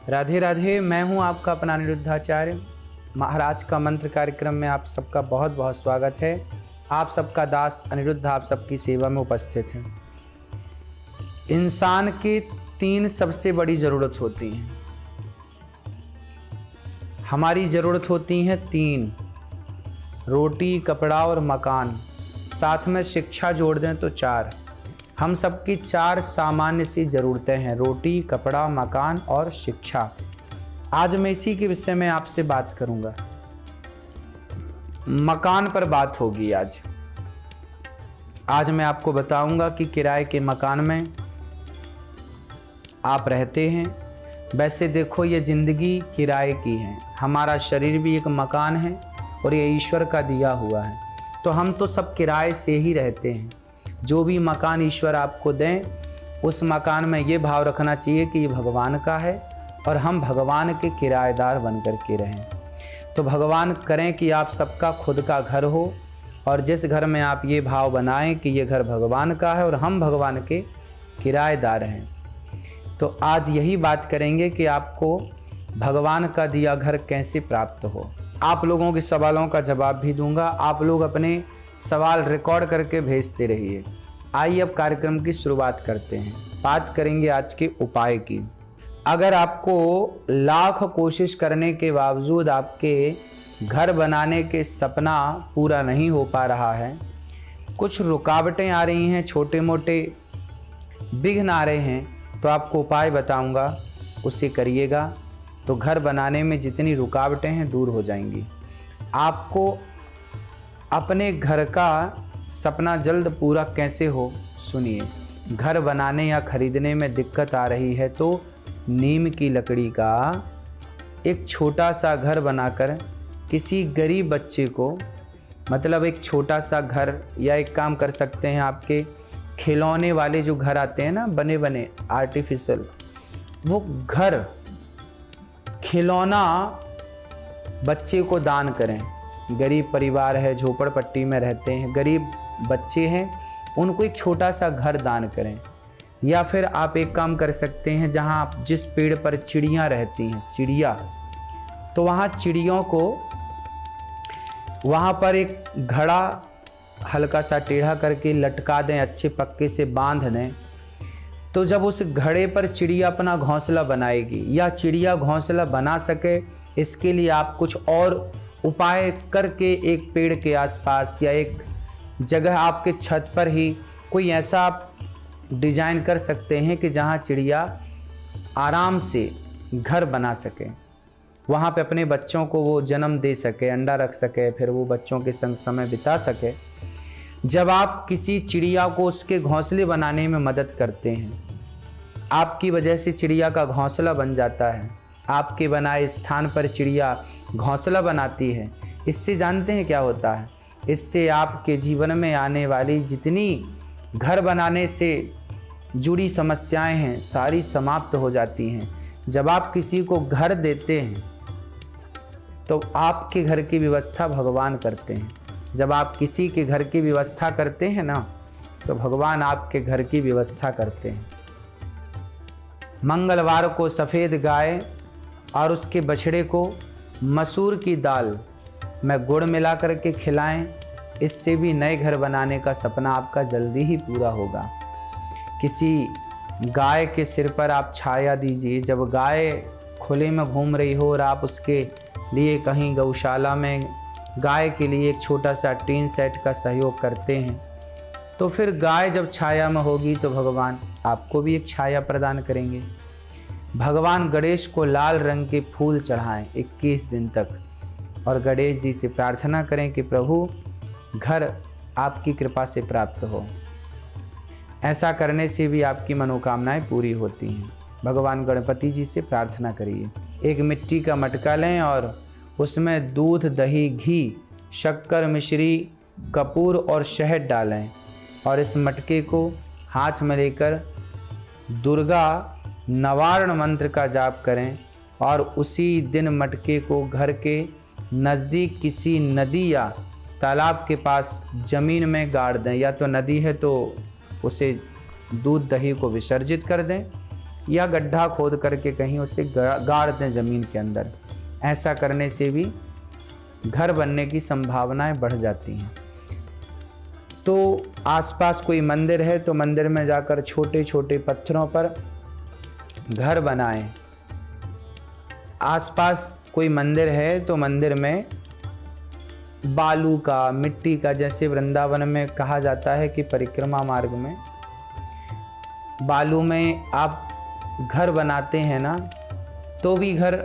राधे राधे। मैं हूं आपका अपना अनिरुद्धाचार्य। महाराज का मंत्र कार्यक्रम में आप सबका बहुत बहुत स्वागत है। आप सबका दास अनिरुद्ध आप सबकी सेवा में उपस्थित है। इंसान की 3 सबसे बड़ी ज़रूरत होती हैं। हमारी ज़रूरत होती हैं 3: रोटी, कपड़ा और मकान। साथ में शिक्षा जोड़ दें तो 4। हम सबकी 4 सामान्य सी ज़रूरतें हैं: रोटी, कपड़ा, मकान और शिक्षा। आज मैं इसी के विषय में आपसे बात करूंगा। मकान पर बात होगी आज मैं आपको बताऊंगा कि किराए के मकान में आप रहते हैं। वैसे देखो, ये ज़िंदगी किराए की है। हमारा शरीर भी एक मकान है और ये ईश्वर का दिया हुआ है। तो हम तो सब किराए से ही रहते हैं। जो भी मकान ईश्वर आपको दें, उस मकान में ये भाव रखना चाहिए कि ये भगवान का है और हम भगवान के किराएदार बन कर के रहें। तो भगवान करें कि आप सबका खुद का घर हो, और जिस घर में आप ये भाव बनाएं कि ये घर भगवान का है और हम भगवान के किराएदार हैं। तो आज यही बात करेंगे कि आपको भगवान का दिया घर कैसे प्राप्त हो। आप लोगों के सवालों का जवाब भी दूंगा। आप लोग अपने सवाल रिकॉर्ड करके भेजते रहिए। आइए अब कार्यक्रम की शुरुआत करते हैं। बात करेंगे आज के उपाय की। अगर आपको लाख कोशिश करने के बावजूद आपके घर बनाने के सपना पूरा नहीं हो पा रहा है, कुछ रुकावटें आ रही हैं, छोटे मोटे विघ्न आ रहे हैं, तो आपको उपाय बताऊंगा, उसे करिएगा तो घर बनाने में जितनी रुकावटें हैं दूर हो जाएंगी। आपको अपने घर का सपना जल्द पूरा कैसे हो, सुनिए। घर बनाने या खरीदने में दिक्कत आ रही है तो नीम की लकड़ी का एक छोटा सा घर बनाकर किसी गरीब बच्चे को, मतलब एक छोटा सा घर, या एक काम कर सकते हैं, आपके खिलौने वाले जो घर आते हैं ना, बने बने आर्टिफिशियल, वो घर खिलौना बच्चे को दान करें। गरीब परिवार है, झोपड़पट्टी में रहते हैं, गरीब बच्चे हैं, उनको एक छोटा सा घर दान करें। या फिर आप एक काम कर सकते हैं, जहां आप जिस पेड़ पर चिड़ियां रहती हैं, चिड़िया, तो वहां चिड़ियों को वहां पर एक घड़ा हल्का सा टेढ़ा करके लटका दें, अच्छे पक्के से बांध दें। तो जब उस घड़े पर चिड़िया अपना घोंसला बनाएगी, या चिड़िया घोंसला बना सके, इसके लिए आप कुछ और उपाय करके एक पेड़ के आसपास या एक जगह आपके छत पर ही कोई ऐसा आप डिजाइन कर सकते हैं कि जहां चिड़िया आराम से घर बना सके, वहां पे अपने बच्चों को वो जन्म दे सके, अंडा रख सके, फिर वो बच्चों के संग समय बिता सके। जब आप किसी चिड़िया को उसके घोंसले बनाने में मदद करते हैं, आपकी वजह से चिड़िया का घोंसला बन जाता है, आपके बनाए स्थान पर चिड़िया घोंसला बनाती है। इससे जानते हैं क्या होता है? इससे आपके जीवन में आने वाली जितनी घर बनाने से जुड़ी समस्याएं हैं, सारी समाप्त हो जाती हैं। जब आप किसी को घर देते हैं तो आपके घर की व्यवस्था भगवान करते हैं। जब आप किसी के घर की व्यवस्था करते हैं ना, तो भगवान आपके घर की व्यवस्था करते हैं। मंगलवार को सफ़ेद गाय और उसके बछड़े को मसूर की दाल में गुड़ मिला करके खिलाएं। इससे भी नए घर बनाने का सपना आपका जल्दी ही पूरा होगा। किसी गाय के सिर पर आप छाया दीजिए। जब गाय खुले में घूम रही हो और आप उसके लिए कहीं गौशाला में गाय के लिए एक छोटा सा टीन सेट का सहयोग करते हैं, तो फिर गाय जब छाया में होगी तो भगवान आपको भी एक छाया प्रदान करेंगे। भगवान गणेश को लाल रंग के फूल चढ़ाएं 21 दिन तक, और गणेश जी से प्रार्थना करें कि प्रभु घर आपकी कृपा से प्राप्त हो। ऐसा करने से भी आपकी मनोकामनाएं पूरी होती हैं। भगवान गणपति जी से प्रार्थना करिए। एक मिट्टी का मटका लें और उसमें दूध, दही, घी, शक्कर, मिश्री, कपूर और शहद डालें, और इस मटके को हाथ में लेकर दुर्गा नवारण मंत्र का जाप करें, और उसी दिन मटके को घर के नज़दीक किसी नदी या तालाब के पास ज़मीन में गाड़ दें। या तो नदी है तो उसे दूध दही को विसर्जित कर दें, या गड्ढा खोद करके कहीं उसे गाड़ दें ज़मीन के अंदर। ऐसा करने से भी घर बनने की संभावनाएं बढ़ जाती हैं। तो आसपास कोई मंदिर है तो मंदिर में जाकर छोटे छोटे पत्थरों पर घर बनाएं। आसपास कोई मंदिर है तो मंदिर में बालू का, मिट्टी का, जैसे वृंदावन में कहा जाता है कि परिक्रमा मार्ग में बालू में आप घर बनाते हैं ना, तो भी घर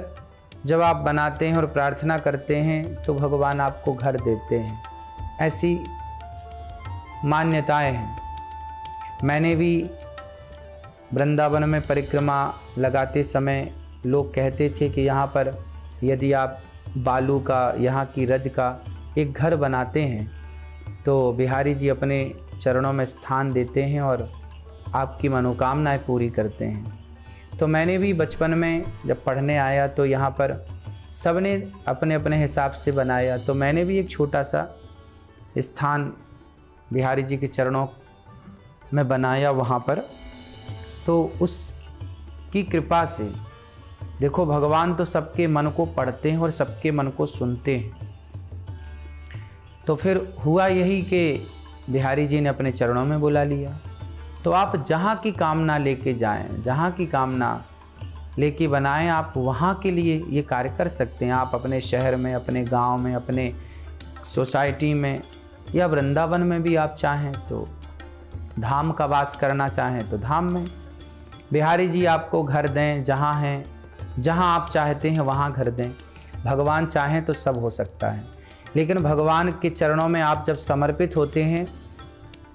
जब आप बनाते हैं और प्रार्थना करते हैं तो भगवान आपको घर देते हैं। ऐसी मान्यताएं हैं। मैंने भी वृंदावन में परिक्रमा लगाते समय लोग कहते थे कि यहाँ पर यदि आप बालू का, यहाँ की रज का एक घर बनाते हैं तो बिहारी जी अपने चरणों में स्थान देते हैं और आपकी मनोकामनाएं पूरी करते हैं। तो मैंने भी बचपन में जब पढ़ने आया तो यहाँ पर सबने अपने अपने हिसाब से बनाया, तो मैंने भी एक छोटा सा स्थान बिहारी जी के चरणों में बनाया वहाँ पर। तो उसकी कृपा से देखो, भगवान तो सबके मन को पढ़ते हैं और सबके मन को सुनते हैं। तो फिर हुआ यही कि बिहारी जी ने अपने चरणों में बुला लिया। तो आप जहाँ की कामना लेके जाएं, जहाँ की कामना लेके बनाएं, आप वहाँ के लिए ये कार्य कर सकते हैं। आप अपने शहर में, अपने गांव में, अपने सोसाइटी में या वृंदावन में भी आप चाहें तो, धाम का वास करना चाहें तो धाम में बिहारी जी आपको घर दें। जहाँ हैं, जहाँ आप चाहते हैं वहाँ घर दें। भगवान चाहें तो सब हो सकता है। लेकिन भगवान के चरणों में आप जब समर्पित होते हैं,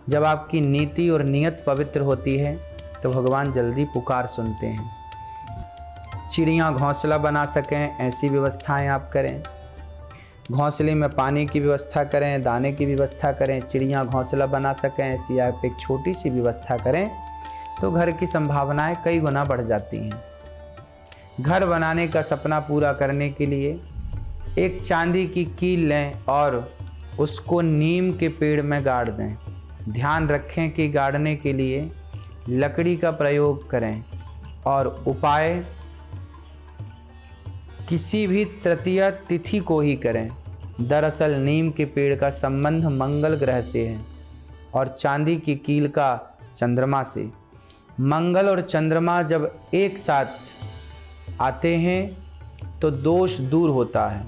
जब आपकी नीति और नियत पवित्र होती है, तो भगवान जल्दी पुकार सुनते हैं। चिड़ियाँ घोंसला बना सकें ऐसी व्यवस्थाएं आप करें। घोंसले में पानी की व्यवस्था करें, दाने की व्यवस्था करें। चिड़ियाँ घोंसला बना सकें ऐसी आप एक छोटी सी व्यवस्था करें तो घर की संभावनाएं कई गुना बढ़ जाती हैं। घर बनाने का सपना पूरा करने के लिए एक चांदी की कील लें और उसको नीम के पेड़ में गाड़ दें। ध्यान रखें कि गाड़ने के लिए लकड़ी का प्रयोग करें और उपाय किसी भी तृतीया तिथि को ही करें। दरअसल नीम के पेड़ का संबंध मंगल ग्रह से है और चांदी की कील का चंद्रमा से। मंगल और चंद्रमा जब एक साथ आते हैं तो दोष दूर होता है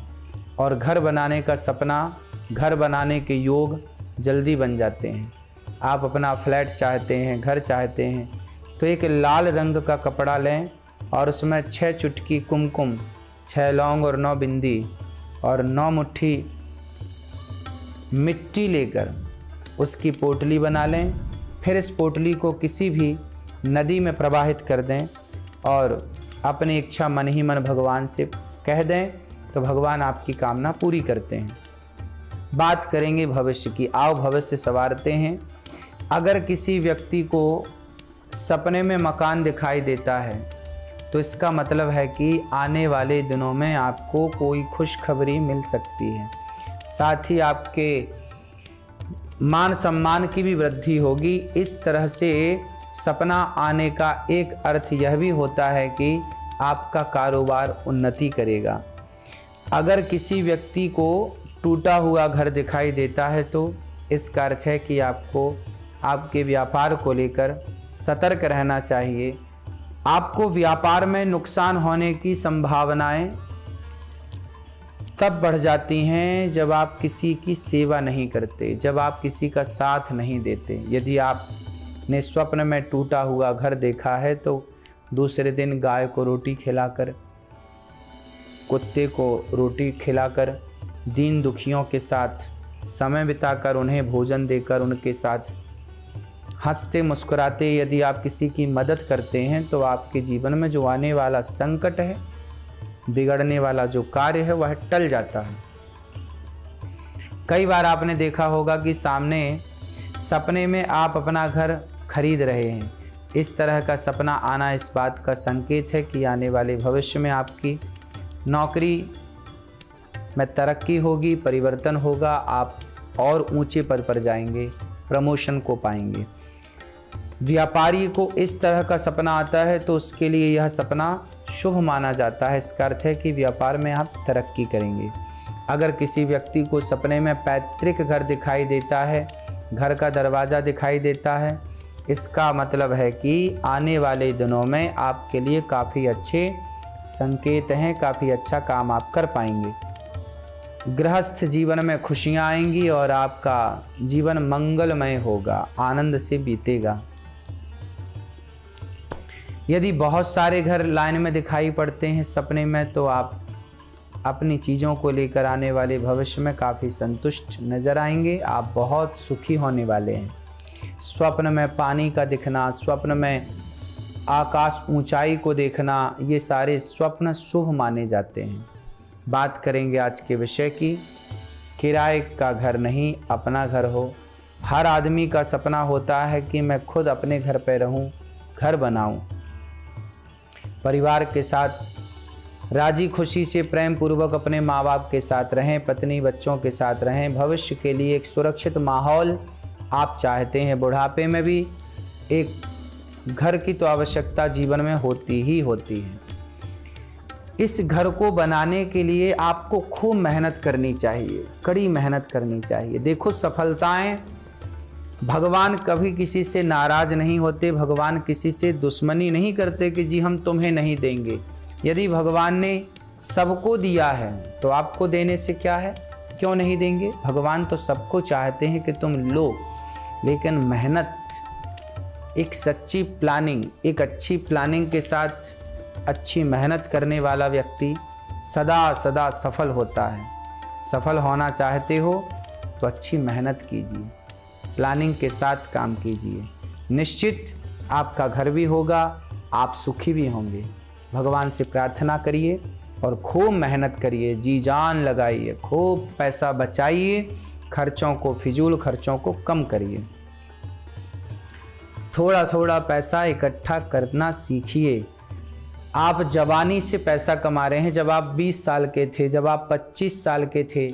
और घर बनाने का सपना, घर बनाने के योग जल्दी बन जाते हैं। आप अपना फ्लैट चाहते हैं, घर चाहते हैं, तो एक लाल रंग का कपड़ा लें और उसमें 6 चुटकी कुमकुम, 6 लौंग और 9 बिंदी और 9 मुट्ठी मिट्टी लेकर उसकी पोटली बना लें। फिर इस पोटली को किसी भी नदी में प्रवाहित कर दें और अपनी इच्छा मन ही मन भगवान से कह दें, तो भगवान आपकी कामना पूरी करते हैं। बात करेंगे भविष्य की। आओ भविष्य संवारते हैं। अगर किसी व्यक्ति को सपने में मकान दिखाई देता है तो इसका मतलब है कि आने वाले दिनों में आपको कोई खुशखबरी मिल सकती है। साथ ही आपके मान सम्मान की भी वृद्धि होगी। इस तरह से सपना आने का एक अर्थ यह भी होता है कि आपका कारोबार उन्नति करेगा। अगर किसी व्यक्ति को टूटा हुआ घर दिखाई देता है तो इसका अर्थ है कि आपको आपके व्यापार को लेकर सतर्क रहना चाहिए। आपको व्यापार में नुकसान होने की संभावनाएं तब बढ़ जाती हैं जब आप किसी की सेवा नहीं करते, जब आप किसी का साथ नहीं देते। यदि आपने स्वप्न में टूटा हुआ घर देखा है तो दूसरे दिन गाय को रोटी खिलाकर, कुत्ते को रोटी खिलाकर, दीन दुखियों के साथ समय बिताकर, उन्हें भोजन देकर, उनके साथ हंसते मुस्कुराते यदि आप किसी की मदद करते हैं तो आपके जीवन में जो आने वाला संकट है, बिगड़ने वाला जो कार्य है, वह टल जाता है। कई बार आपने देखा होगा कि सामने सपने में आप अपना घर खरीद रहे हैं। इस तरह का सपना आना इस बात का संकेत है कि आने वाले भविष्य में आपकी नौकरी में तरक्की होगी, परिवर्तन होगा, आप और ऊंचे पद पर जाएंगे, प्रमोशन को पाएंगे। व्यापारी को इस तरह का सपना आता है तो उसके लिए यह सपना शुभ माना जाता है। इसका अर्थ है कि व्यापार में आप तरक्की करेंगे। अगर किसी व्यक्ति को सपने में पैतृक घर दिखाई देता है, घर का दरवाज़ा दिखाई देता है, इसका मतलब है कि आने वाले दिनों में आपके लिए काफ़ी अच्छे संकेत हैं, काफ़ी अच्छा काम आप कर पाएंगे। गृहस्थ जीवन में खुशियाँ आएंगी और आपका जीवन मंगलमय होगा, आनंद से बीतेगा। यदि बहुत सारे घर लाइन में दिखाई पड़ते हैं सपने में, तो आप अपनी चीज़ों को लेकर आने वाले भविष्य में काफ़ी संतुष्ट नज़र आएंगे। आप बहुत सुखी होने वाले हैं। स्वप्न में पानी का दिखना, स्वप्न में आकाश ऊंचाई को देखना, ये सारे स्वप्न शुभ माने जाते हैं। बात करेंगे आज के विषय की। किराए का घर नहीं, अपना घर हो। हर आदमी का सपना होता है कि मैं खुद अपने घर पर रहूं, घर बनाऊं, परिवार के साथ राजी खुशी से प्रेम पूर्वक अपने माँ बाप के साथ रहें, पत्नी बच्चों के साथ रहें। भविष्य के लिए एक सुरक्षित माहौल आप चाहते हैं। बुढ़ापे में भी एक घर की तो आवश्यकता जीवन में होती ही होती है। इस घर को बनाने के लिए आपको खूब मेहनत करनी चाहिए, कड़ी मेहनत करनी चाहिए। देखो, सफलताएं, भगवान कभी किसी से नाराज नहीं होते। भगवान किसी से दुश्मनी नहीं करते कि जी हम तुम्हें नहीं देंगे। यदि भगवान ने सबको दिया है तो आपको देने से क्या है, क्यों नहीं देंगे। भगवान तो सबको चाहते हैं कि तुम लो, लेकिन मेहनत, एक सच्ची प्लानिंग, एक अच्छी प्लानिंग के साथ अच्छी मेहनत करने वाला व्यक्ति सदा सदा सफल होता है। सफल होना चाहते हो तो अच्छी मेहनत कीजिए, प्लानिंग के साथ काम कीजिए। निश्चित आपका घर भी होगा, आप सुखी भी होंगे। भगवान से प्रार्थना करिए और खूब मेहनत करिए, जी जान लगाइए, खूब पैसा बचाइए, खर्चों को, फिजूल खर्चों को कम करिए। थोड़ा थोड़ा पैसा इकट्ठा करना सीखिए। आप जवानी से पैसा कमा रहे हैं। जब आप 20 साल के थे, जब आप 25 साल के थे,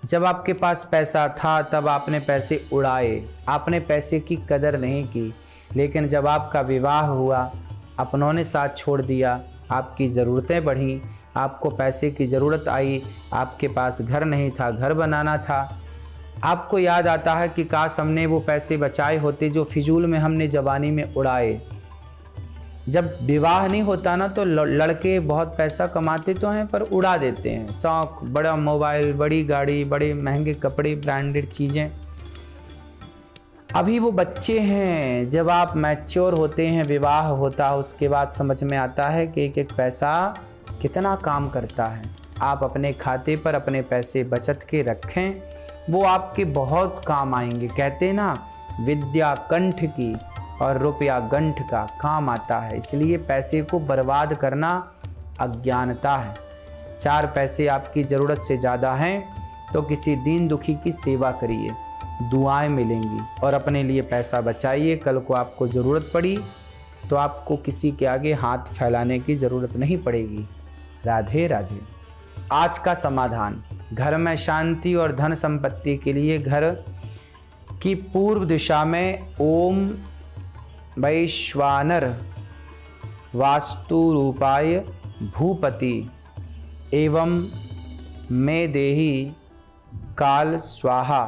जब आपके पास पैसा था, तब आपने पैसे उड़ाए, आपने पैसे की कदर नहीं की। लेकिन जब आपका विवाह हुआ, अपनों ने साथ छोड़ दिया, आपकी ज़रूरतें बढ़ीं, आपको पैसे की ज़रूरत आई, आपके पास घर नहीं था, घर बनाना था। आपको याद आता है कि काश हमने वो पैसे बचाए होते जो फिजूल में हमने जवानी में उड़ाए। जब विवाह नहीं होता ना, तो लड़के बहुत पैसा कमाते तो हैं पर उड़ा देते हैं। शौक, बड़ा मोबाइल, बड़ी गाड़ी, बड़े महंगे कपड़े, ब्रांडेड चीज़ें। अभी वो बच्चे हैं। जब आप मैच्योर होते हैं, विवाह होता है, उसके बाद समझ में आता है कि एक एक पैसा कितना काम करता है। आप अपने खाते पर अपने पैसे बचत के रखें, वो आपके बहुत काम आएंगे। कहते हैं ना, विद्या कंठ की और रुपया गंठ का काम आता है। इसलिए पैसे को बर्बाद करना अज्ञानता है। 4 पैसे आपकी ज़रूरत से ज़्यादा हैं तो किसी दीन दुखी की सेवा करिए, दुआएं मिलेंगी। और अपने लिए पैसा बचाइए, कल को आपको ज़रूरत पड़ी तो आपको किसी के आगे हाथ फैलाने की ज़रूरत नहीं पड़ेगी। राधे राधे। आज का समाधान, घर में शांति और धन संपत्ति के लिए घर की पूर्व दिशा में ओम वैश्वानर वास्तु रूपाय भूपति एवं मे देहि काल स्वाहा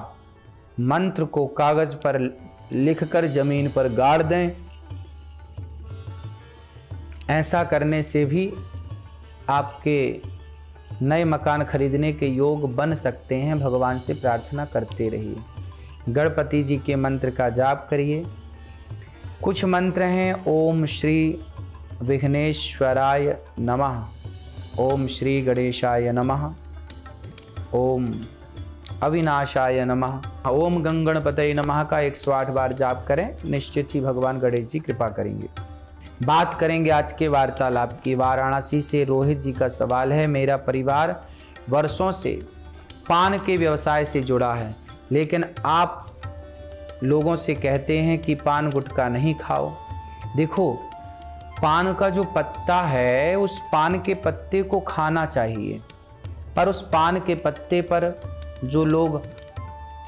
मंत्र को कागज पर लिखकर जमीन पर गाड़ दें। ऐसा करने से भी आपके नए मकान खरीदने के योग बन सकते हैं। भगवान से प्रार्थना करते रहिए। गणपति जी के मंत्र का जाप करिए। कुछ मंत्र हैं, ओम श्री विघ्नेश्वराय नमः, ओम श्री गणेशाय नमः, ओम अविनाशाय नमः, ओम गंगणपतये नमः का 108 बार जाप करें। निश्चित ही भगवान गणेश जी कृपा करेंगे। बात करेंगे आज के वार्तालाप की। वाराणसी से रोहित जी का सवाल है, मेरा परिवार वर्षों से पान के व्यवसाय से जुड़ा है, लेकिन आप लोगों से कहते हैं कि पान गुटखा नहीं खाओ। देखो, पान का जो पत्ता है, उस पान के पत्ते को खाना चाहिए, पर उस पान के पत्ते पर जो लोग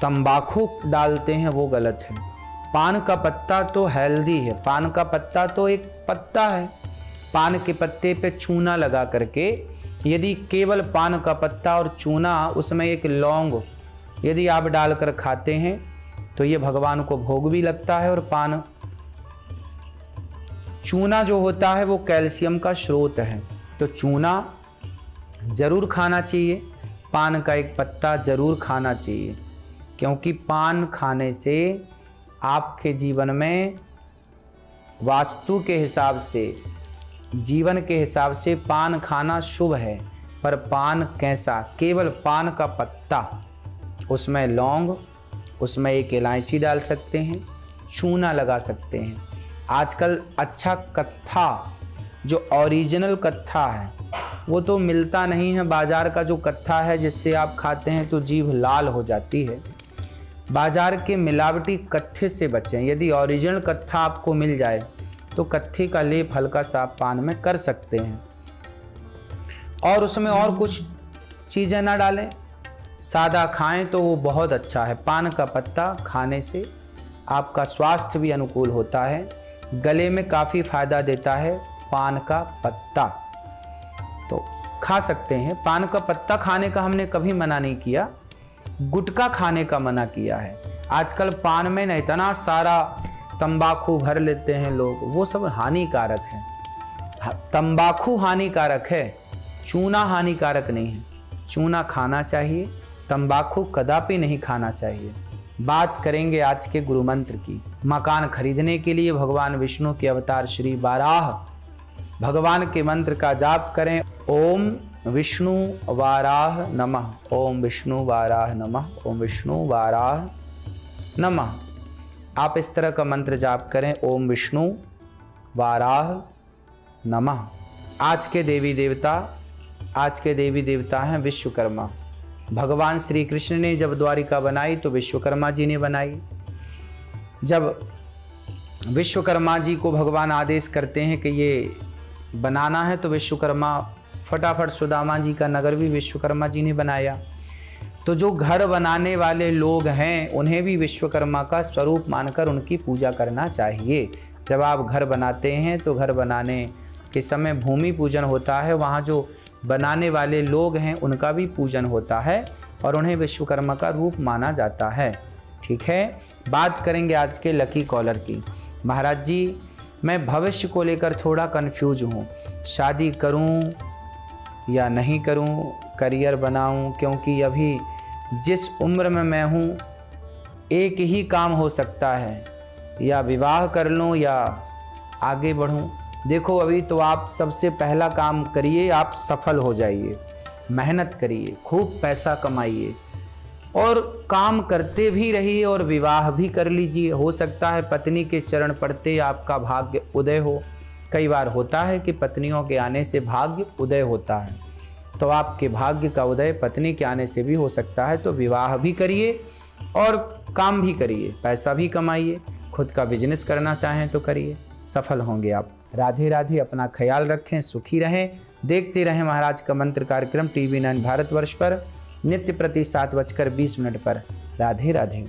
तंबाकू डालते हैं वो गलत है। पान का पत्ता तो हेल्दी है, पान का पत्ता तो एक पत्ता है। पान के पत्ते पे चूना लगा करके, यदि केवल पान का पत्ता और चूना, उसमें एक लौंग यदि आप डालकर खाते हैं तो ये भगवान को भोग भी लगता है। और पान चूना जो होता है वो कैल्शियम का स्रोत है, तो चूना जरूर खाना चाहिए, पान का एक पत्ता जरूर खाना चाहिए, क्योंकि पान खाने से आपके जीवन में वास्तु के हिसाब से, जीवन के हिसाब से पान खाना शुभ है। पर पान कैसा? केवल पान का पत्ता, उसमें लौंग, उसमें एक इलायची डाल सकते हैं, चूना लगा सकते हैं। आजकल अच्छा कत्था, जो ओरिजिनल कत्था है, वो तो मिलता नहीं है। बाजार का जो कत्था है जिससे आप खाते हैं तो जीभ लाल हो जाती है। बाजार के मिलावटी कत्थे से बचें। यदि ओरिजिनल कत्था आपको मिल जाए तो कत्थे का लेप हल्का सा पान में कर सकते हैं, और उसमें और कुछ चीज़ें ना डालें, सादा खाएं तो वो बहुत अच्छा है। पान का पत्ता खाने से आपका स्वास्थ्य भी अनुकूल होता है, गले में काफ़ी फायदा देता है पान का पत्ता, तो खा सकते हैं। पान का पत्ता खाने का हमने कभी मना नहीं किया, गुटखा खाने का मना किया है। आजकल पान में ना इतना सारा तंबाकू भर लेते हैं लोग, वो सब हानिकारक है। तंबाकू हानिकारक है, चूना हानिकारक नहीं है। चूना खाना चाहिए, तंबाकू कदापि नहीं खाना चाहिए। बात करेंगे आज के गुरु मंत्र की। मकान खरीदने के लिए भगवान विष्णु के अवतार श्री वाराह भगवान के मंत्र का जाप करें। ओम विष्णु वाराह नमः, ओम विष्णु वाराह नमः, ओम विष्णु वाराह नमः। आप इस तरह का मंत्र जाप करें, ओम विष्णु वाराह नमः। आज के देवी देवता हैं विश्वकर्मा। भगवान श्री कृष्ण ने जब द्वारिका बनाई तो विश्वकर्मा जी ने बनाई। जब विश्वकर्मा जी को भगवान आदेश करते हैं कि ये बनाना है तो विश्वकर्मा फटाफट, सुदामा जी का नगर भी विश्वकर्मा जी ने बनाया। तो जो घर बनाने वाले लोग हैं उन्हें भी विश्वकर्मा का स्वरूप मानकर उनकी पूजा करना चाहिए। जब आप घर बनाते हैं तो घर बनाने के समय भूमि पूजन होता है, वहाँ जो बनाने वाले लोग हैं उनका भी पूजन होता है और उन्हें विश्वकर्मा का रूप माना जाता है। ठीक है, बात करेंगे आज के लकी कॉलर की। महाराज जी, मैं भविष्य को लेकर थोड़ा कंफ्यूज हूँ, शादी करूँ या नहीं करूँ, करियर बनाऊँ, क्योंकि अभी जिस उम्र में मैं हूँ एक ही काम हो सकता है, या विवाह कर लूँ या आगे बढ़ूँ। देखो, अभी तो आप सबसे पहला काम करिए, आप सफल हो जाइए, मेहनत करिए, खूब पैसा कमाइए और काम करते भी रहिए और विवाह भी कर लीजिए। हो सकता है पत्नी के चरण पड़ते आपका भाग्य उदय हो। कई बार होता है कि पत्नियों के आने से भाग्य उदय होता है, तो आपके भाग्य का उदय पत्नी के आने से भी हो सकता है। तो विवाह भी करिए और काम भी करिए, पैसा भी कमाइए, खुद का बिजनेस करना चाहें तो करिए, सफल होंगे आप। राधे राधे, अपना ख्याल रखें, सुखी रहें। देखते रहें महाराज का मंत्र कार्यक्रम TV9 भारतवर्ष पर नित्य प्रति 7:20 पर। राधे राधे।